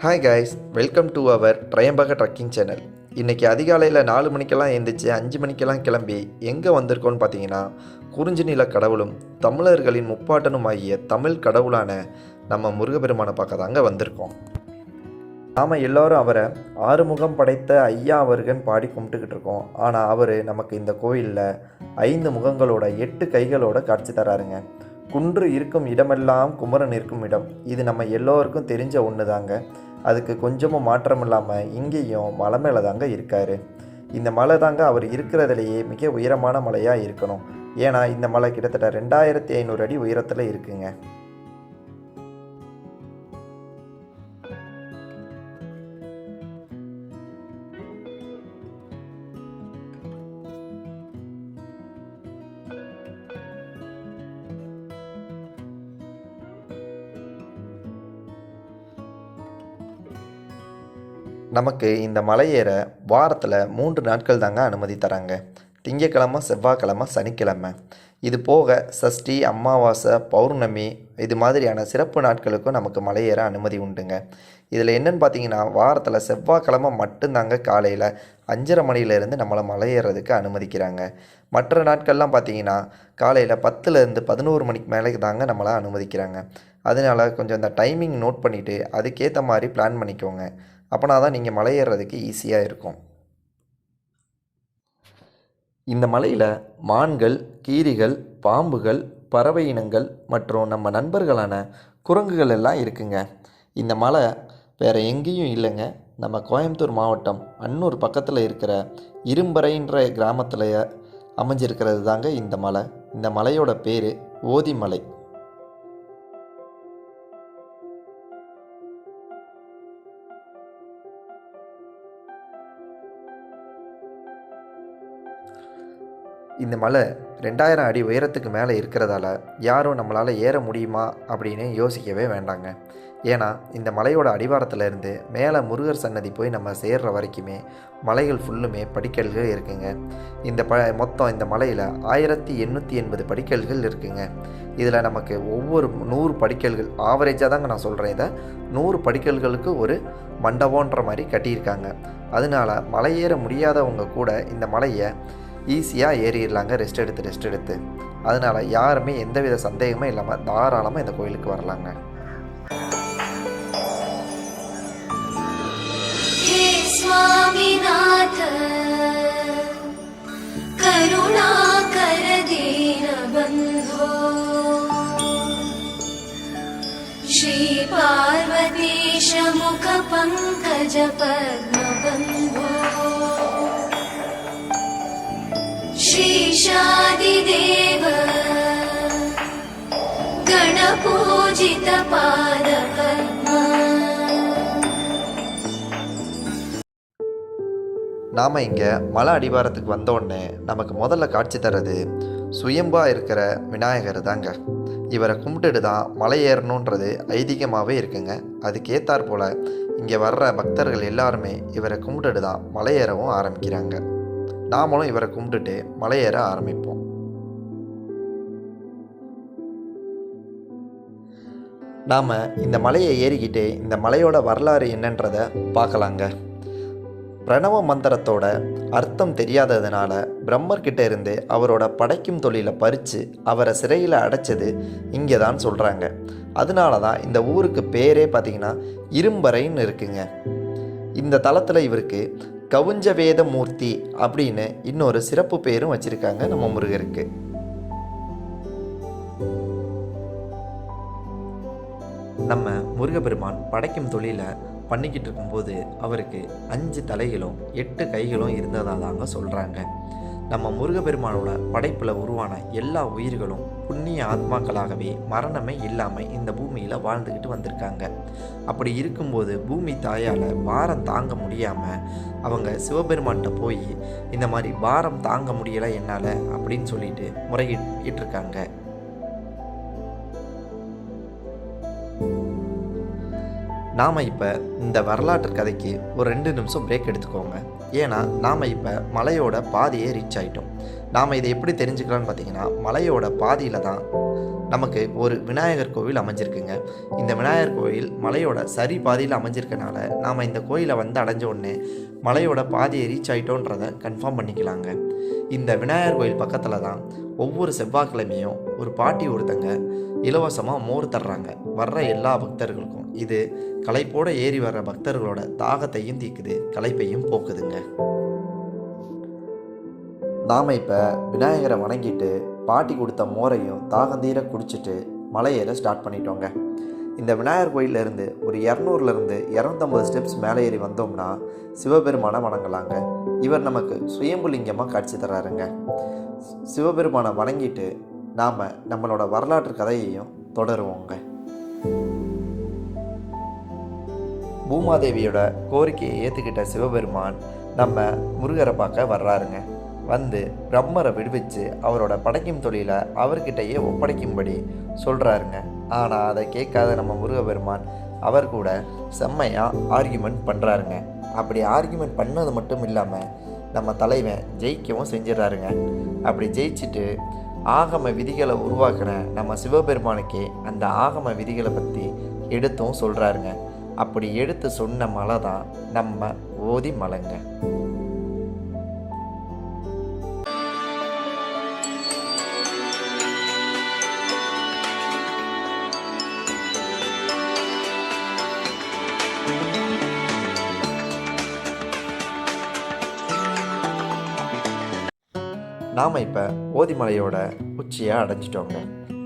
Hi guys, welcome to our Tryambaka trekking channel. இன்றைக்கி அதிகாலையில் 4 மணிக்கெல்லாம் எழுந்திரிச்சு 5 மணிக்கெல்லாம் கிளம்பி எங்கே வந்திருக்கோன்னு பார்த்தீங்கன்னா, குறிஞ்சி நில கடவுளும் தமிழர்களின் முப்பாட்டனும் ஆகிய தமிழ் கடவுளான நம்ம முருகப்பெருமானை பார்க்க தாங்க வந்திருக்கோம். நாம் எல்லோரும் அவரை ஆறுமுகம் படைத்த ஐயா அவர்கன் பாடி கும்பிட்டுக்கிட்டு இருக்கோம். ஆனால் அவர் நமக்கு இந்த கோயிலில் 5 முகங்களோட 8 கைகளோட காட்சி தராருங்க. குன்று இருக்கும் இடமெல்லாம் குமரன் இருக்கும் இடம், இது நம்ம எல்லோருக்கும் தெரிஞ்ச ஒன்று தாங்க. அதுக்கு கொஞ்சமும் மாற்றம் இல்லாமல் இங்கேயும் மலை மேலே தாங்க இருக்கார். இந்த மலை தாங்க அவர் இருக்கிறதுலையே மிக உயரமான மலையாக இருக்கணும். ஏன்னா இந்த மலை கிட்டத்தட்ட 2500 அடி உயரத்தில் இருக்குங்க. நமக்கு இந்த மலை ஏற வாரத்தில் 3 நாட்கள் தாங்க அனுமதி தராங்க. திங்கக்கிழமை, செவ்வாய்க்கிழமை, சனிக்கிழமை. இது போக சஷ்டி, அமாவாசை, பௌர்ணமி இது மாதிரியான சிறப்பு நாட்களுக்கும் நமக்கு மலை ஏற அனுமதி உண்டுங்க. இதில் என்னென்னு பார்த்தீங்கன்னா, வாரத்தில் செவ்வாய்க்கிழமை மட்டும்தாங்க காலையில் 5:30 மணிலேருந்து நம்மளை மலை ஏறுறதுக்கு அனுமதிக்கிறாங்க. மற்ற நாட்கள்லாம் பார்த்தீங்கன்னா காலையில் 10லேருந்து 11 மணிக்கு மேலே தாங்க நம்மளை அனுமதிக்கிறாங்க. அதனால் கொஞ்சம் இந்த டைமிங் நோட் பண்ணிவிட்டு அதுக்கேற்ற மாதிரி பிளான் பண்ணிக்கோங்க. அப்போனா தான் நீங்கள் மலை ஏறுறதுக்கு ஈஸியாக இருக்கும். இந்த மலையில் மான்கள், கீரிகள், பாம்புகள், பறவை இனங்கள் மற்றும் நம்ம நண்பர்களான குரங்குகள் எல்லாம் இருக்குங்க. இந்த மலை வேறு எங்கேயும் இல்லைங்க. நம்ம கோயம்புத்தூர் மாவட்டம் அன்னூர் பக்கத்தில் இருக்கிற இரும்பறைன்ற கிராமத்தில் அமைஞ்சிருக்கிறது தாங்க இந்த மலை. இந்த மலையோட பேர் ஓதிமலை. இந்த மலை 2000 அடி உயரத்துக்கு மேலே இருக்கிறதால யாரும் நம்மளால் ஏற முடியுமா அப்படின்னு யோசிக்கவே வேண்டாங்க. ஏன்னா இந்த மலையோட அடிவாரத்தில் இருந்து மேலே முருகர் சன்னதி போய் நம்ம சேர்ற வரைக்குமே மலைகள் ஃபுல்லுமே படிக்கல்கள் இருக்குங்க. மொத்தம் இந்த மலையில் 1880 படிக்கல்கள் இருக்குங்க. இதில் நமக்கு ஒவ்வொரு 100 படிக்கல்கள் ஆவரேஜாக தாங்க நான் சொல்கிறேன். இதை 100 படிக்கல்களுக்கு ஒரு மண்டபம்ன்ற மாதிரி கட்டியிருக்காங்க. அதனால் மலை ஏற முடியாதவங்க கூட இந்த மலையை ஈஸியாக ஏறிடலாங்க ரெஸ்ட் எடுத்து. அதனால் யாருமே எந்தவித சந்தேகமே இல்லாமல் தாராளமாக இந்த கோயிலுக்கு வரலாங்க. स्वामीनाथ करुणाकर दीनबन्धो श्री पार्वतीश मुख पंकज पद्मबन्धो श्रीशादिदेव गणपूजित पादपद्मा. நாம் இங்கே மலை அடிவாரத்துக்கு வந்தோடனே நமக்கு முதல்ல காட்சி தர்றது சுயம்பாக இருக்கிற விநாயகர் தாங்க. இவரை கும்பிட்டுட்டு தான் மலை ஏறணுன்றது ஐதீகமாகவே இருக்குங்க. அதுக்கேற்றாற் போல் இங்கே வர்ற பக்தர்கள் எல்லாருமே இவரை கும்பிட்டுட்டு தான் மலை ஏறவும் ஆரம்பிக்கிறாங்க. நாமளும் இவரை கும்பிட்டுட்டு மலை ஏற ஆரம்பிப்போம். நாம் இந்த மலையை ஏறிக்கிட்டு இந்த மலையோட வரலாறு என்னன்றதை பார்க்கலாங்க. பிரணவ மந்திரத்தோட அர்த்தம் தெரியாததுனால பிரம்மர்கிட்ட இருந்து அவரோட படைக்கும் தொழிலை பறித்து அவரை சிறையில் அடைச்சது இங்கே தான் சொல்கிறாங்க. அதனால தான் இந்த ஊருக்கு பேரே பார்த்திங்கன்னா இரும்பறைன்னு இருக்குங்க. இந்த தலத்தில் இவருக்கு கவுஞ்ச வேத மூர்த்தி அப்படின்னு இன்னொரு சிறப்பு பேரும் வச்சுருக்காங்க நம்ம முருகருக்கு. நம்ம முருகப்பெருமான் படைக்கும் தொழிலை பண்ணிக்கிட்டு இருக்கும்போது அவருக்கு 5 தலைகளும் 8 கைகளும் இருந்ததாக தாங்க சொல்கிறாங்க. நம்ம முருகப்பெருமானோட படைப்பில் உருவான எல்லா உயிர்களும் புண்ணிய ஆத்மாக்களாகவே மரணமே இல்லாமல் இந்த பூமியில் வாழ்ந்துக்கிட்டு வந்திருக்காங்க. அப்படி இருக்கும்போது பூமி தாயால் பாரம் தாங்க முடியாமல் அவங்க சிவபெருமான்கிட்ட போய் இந்த மாதிரி பாரம் தாங்க முடியலை என்னால் அப்படின்னு சொல்லிட்டு முறையிட்டு இருக்காங்க. நாம் இப்போ இந்த வரலாற்று கதைக்கு ஒரு 2 நிமிஷம் பிரேக் எடுத்துக்கோங்க. ஏன்னா நாம் இப்போ மலையோட பாதியை ரீச் ஆகிட்டோம். நாம் இதை எப்படி தெரிஞ்சுக்கலான்னு பார்த்தீங்கன்னா, மலையோட பாதியில் தான் நமக்கு ஒரு விநாயகர் கோவில் அமைஞ்சிருக்குங்க. இந்த விநாயகர் கோவில் மலையோட சரி பாதியில் அமைஞ்சிருக்கனால நாம் இந்த கோயிலை வந்து அடைஞ்ச உடனே மலையோட பாதியை ரீச் ஆகிட்டோன்றதை கன்ஃபார்ம் பண்ணிக்கலாங்க. இந்த விநாயகர் கோயில் பக்கத்தில் தான் ஒவ்வொரு செவ்வாய்க்கிழமையும் ஒரு பாட்டி ஒருத்தங்க இலவசமாக மோர் தர்றாங்க வர்ற எல்லா பக்தர்களுக்கும். இது களைப்போடு ஏறி வர்ற பக்தர்களோட தாகத்தையும் தீக்குது, களைப்பையும் போக்குதுங்க. நாம் இப்போ விநாயகரை வணங்கிட்டு பாட்டி கொடுத்த மோரையும் தாகந்தீர குடிச்சிட்டு மலை ஏற ஸ்டார்ட் பண்ணிட்டோங்க. இந்த விநாயகர் கோயிலேருந்து ஒரு 200லேருந்து 250 ஸ்டெப்ஸ் மேலே ஏறி வந்தோம்னா சிவபெருமானை வணங்கலாங்க. இவர் நமக்கு சுயம்புலிங்கமாக காட்சி தர்றாருங்க. சிவபெருமானை வணங்கிட்டு நாம் நம்மளோட வரலாற்று கதையையும் தொடருவோங்க. பூமாதேவியோட கோரிக்கையை ஏற்றுக்கிட்ட சிவபெருமான் நம்ம முருகரை பார்க்க வர்றாருங்க. வந்து பிரம்மரை விடுவிச்சு அவரோட படைக்கும் தொழிலை அவர்கிட்டயே ஒப்படைக்கும்படி சொல்கிறாருங்க. ஆனால் அதை கேட்காத நம்ம முருகபெருமான் அவர் கூட செம்மையாக ஆர்கியூமெண்ட் பண்ணுறாருங்க. அப்படி ஆர்கியூமெண்ட் பண்ணது மட்டும் இல்லாமல் நம்ம தலைவன் ஜெயிக்கவும் செஞ்சிடறாருங்க. அப்படி ஜெயிச்சுட்டு ஆகம விதிகளை உருவாக்குன நம்ம சிவபெருமானுக்கே அந்த ஆகம விதிகளை பற்றி எடுத்தும் சொல்கிறாருங்க. அப்படி எடுத்து சொன்ன மலை தான் நம்ம ஓதி மலைங்க. நாம் இப்போ ஓதிமலையோட உச்சியை அடைஞ்சிட்டோங்க.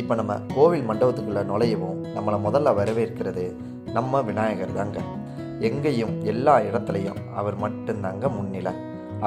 இப்போ நம்ம கோவில் மண்டபத்துக்குள்ளே நுழையவும் நம்மளை முதல்ல வரவேற்கிறது நம்ம விநாயகர் தாங்க. எங்கேயும் எல்லா இடத்துலையும் அவர் மட்டும்தாங்க முன்னிலை.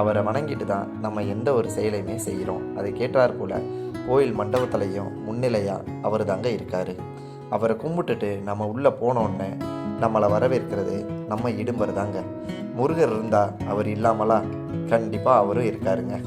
அவரை வணங்கிட்டு தான் நம்ம எந்த ஒரு செயலையுமே செய்கிறோம். அதை கேட்டார் போல் கோயில் மண்டபத்துலையும் முன்னிலையாக அவர் தாங்க இருக்கார். அவரை கும்பிட்டுட்டு நம்ம உள்ளே போனோடனே நம்மளை வரவேற்கிறது நம்ம இடும்பர் தாங்க. முருகர் இருந்தால் அவர் இல்லாமலா? கண்டிப்பாக அவரும் இருக்காருங்க.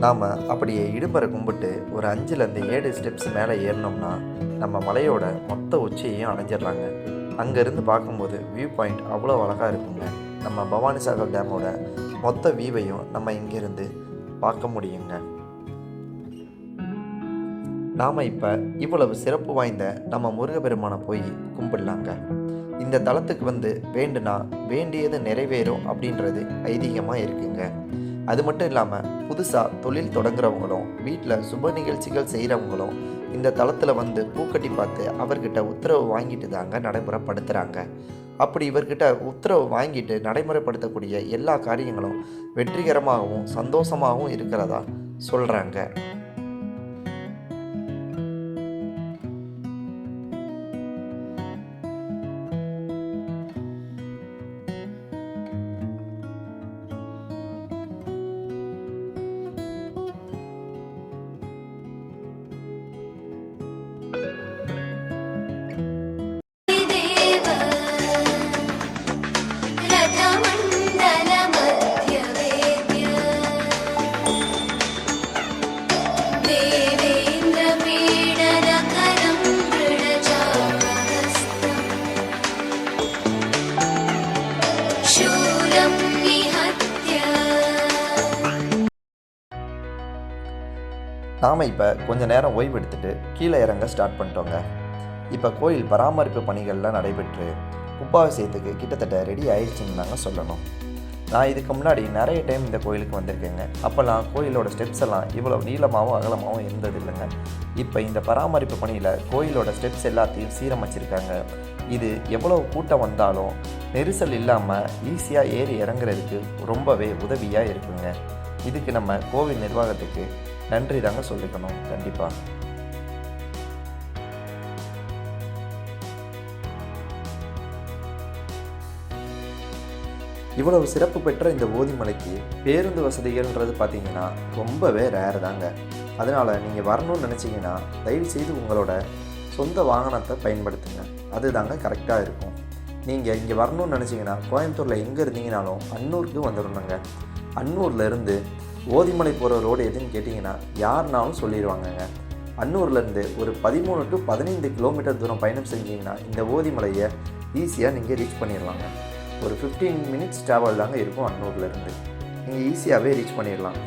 நாம் அப்படியே இடும்பரை கும்பிட்டு ஒரு 5லேருந்து 7 ஸ்டெப்ஸ் மேலே ஏறினோம்னா நம்ம மலையோட மொத்த உச்சியையும் அடைஞ்சிடலாங்க. அங்கேருந்து பார்க்கும்போது வியூ பாயிண்ட் அவ்வளோ அழகாக இருக்குங்க. நம்ம பவானிசாகர் டேமோட மொத்த வியூவையும் நம்ம இங்கேருந்து பார்க்க முடியுங்க. நாம் இப்போ இவ்வளவு சிறப்பு வாய்ந்த நம்ம முருகப்பெருமானை போய் கும்பிடலாங்க. இந்த தலத்துக்கு வந்து வேண்டுனா வேண்டியது நிறைவேறும் அப்படின்றது ஐதீகமாக இருக்குங்க. அது மட்டும் இல்லாமல் புதுசாக தொழில் தொடங்குறவங்களும் வீட்டில் சுப நிகழ்ச்சிகள் செய்கிறவங்களும் இந்த தளத்தில் வந்து பூக்கட்டி பார்த்து அவர்கிட்ட உத்தரவு வாங்கிட்டு தாங்க நடைமுறைப்படுத்துகிறாங்க. அப்படி இவர்கிட்ட உத்தரவு வாங்கிட்டு நடைமுறைப்படுத்தக்கூடிய எல்லா காரியங்களும் வெற்றிகரமாகவும் சந்தோஷமாகவும் இருக்கிறதா சொல்கிறாங்க. நாம் இப்போ கொஞ்சம் நேரம் ஓய்வு எடுத்துகிட்டு கீழே இறங்க ஸ்டார்ட் பண்ணிட்டோங்க. இப்போ கோயில் பராமரிப்பு பணிகள்லாம் நடைபெற்று கும்பாபிஷேகத்துக்கு கிட்டத்தட்ட ரெடி ஆயிடுச்சுன்னு தாங்க சொல்லணும். நான் இதுக்கு முன்னாடி நிறைய டைம் இந்த கோயிலுக்கு வந்திருக்கேங்க. அப்போல்லாம் கோயிலோட ஸ்டெப்ஸ் எல்லாம் இவ்வளோ நீளமாகவும் அகலமாகவும் இருந்தது இல்லைங்க. இப்போ இந்த பராமரிப்பு பணியில் கோயிலோட ஸ்டெப்ஸ் எல்லாத்தையும் சீரமைச்சிருக்காங்க. இது எவ்வளோ கூட்டம் வந்தாலும் நெரிசல் இல்லாமல் ஈஸியாக ஏறி இறங்குறதுக்கு ரொம்பவே உதவியாக இருக்குங்க. இதுக்கு நம்ம கோவில் நிர்வாகத்துக்கு நன்றி தாங்க சொல்லிக்கணும். கண்டிப்பாக இவ்வளவு சிறப்பு பெற்ற இந்த ஓதிமலைக்கு பேருந்து வசதிகள்ன்றது பார்த்திங்கன்னா ரொம்பவே ரேர் தாங்க. அதனால் நீங்கள் வரணும்னு நினச்சிங்கன்னா தயவுசெய்து உங்களோட சொந்த வாகனத்தை பயன்படுத்துங்க. அது தாங்க கரெக்டாக இருக்கும். நீங்கள் இங்கே வரணும்னு நினச்சிங்கன்னா கோயம்புத்தூரில் எங்கே இருந்தீங்கனாலும் அன்னூருக்கு வந்துடணுங்க. அன்னூர்லேருந்து ஓதிமலை போகிற ரோடு எதுன்னு கேட்டிங்கன்னா யாருனாலும் சொல்லிடுவாங்கங்க. அன்னூர்லேருந்து ஒரு 13 to 15 கிலோமீட்டர் தூரம் பயணம் செஞ்சீங்கன்னா இந்த ஓதிமலையை ஈஸியாக நீங்கள் ரீச் பண்ணிடலாங்க. ஒரு 15 மினிட்ஸ் ட்ராவல் தாங்க இருக்கும் அன்னூர்லேருந்து. நீங்கள் ஈஸியாகவே ரீச் பண்ணிடலாம்.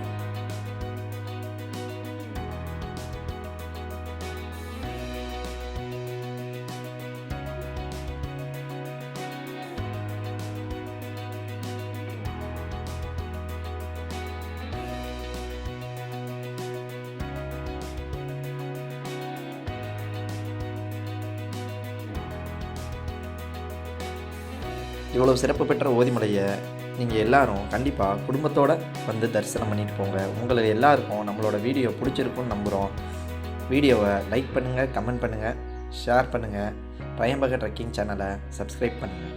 இவ்வளோ சிறப்பு பெற்ற ஓதிமலையை நீங்கள் எல்லாரும் கண்டிப்பாக குடும்பத்தோடு வந்து தரிசனம் பண்ணிட்டு போங்க. உங்களை எல்லாருக்கும் நம்மளோட வீடியோ பிடிச்சிருக்குன்னு நம்புகிறோம். வீடியோவை லைக் பண்ணுங்கள், கமெண்ட் பண்ணுங்கள், ஷேர் பண்ணுங்கள். ட்ரையம்பக ட்ரெக்கிங் சேனலை சப்ஸ்கிரைப் பண்ணுங்கள்.